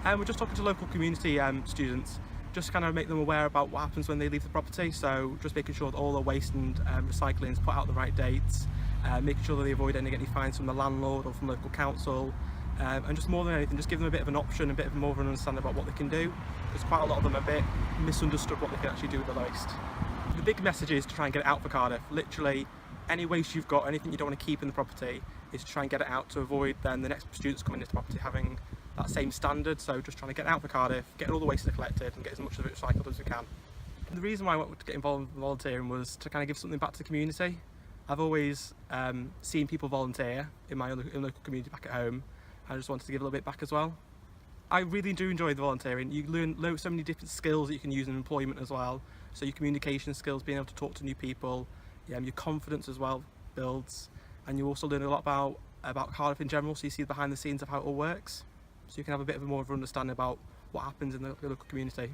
We're just talking to local community students, just kind of make them aware about what happens when they leave the property. So just making sure that all their waste and recycling is put out the right dates, making sure that they avoid getting any fines from the landlord or from local council, and just more than anything, just give them a bit of an option, a bit of more of an understanding about what they can do, because quite a lot of them are a bit misunderstood what they can actually do with the waste. The big message is to try and get it out for Cardiff. Literally, any waste you've got, anything you don't want to keep in the property, is to try and get it out to avoid then the next students coming into the property having that same standard. So just trying to get it out for Cardiff, get all the waste collected and get as much of it recycled as we can. And the reason why I wanted to get involved in volunteering was to kind of give something back to the community. I've always seen people volunteer in my local community back at home. I just wanted to give a little bit back as well. I really do enjoy the volunteering. You learn so many different skills that you can use in employment as well. So your communication skills, being able to talk to new people, your confidence as well builds, and you also learn a lot about Cardiff in general, so you see behind the scenes of how it all works, so you can have a bit of a more of an understanding about what happens in the local community.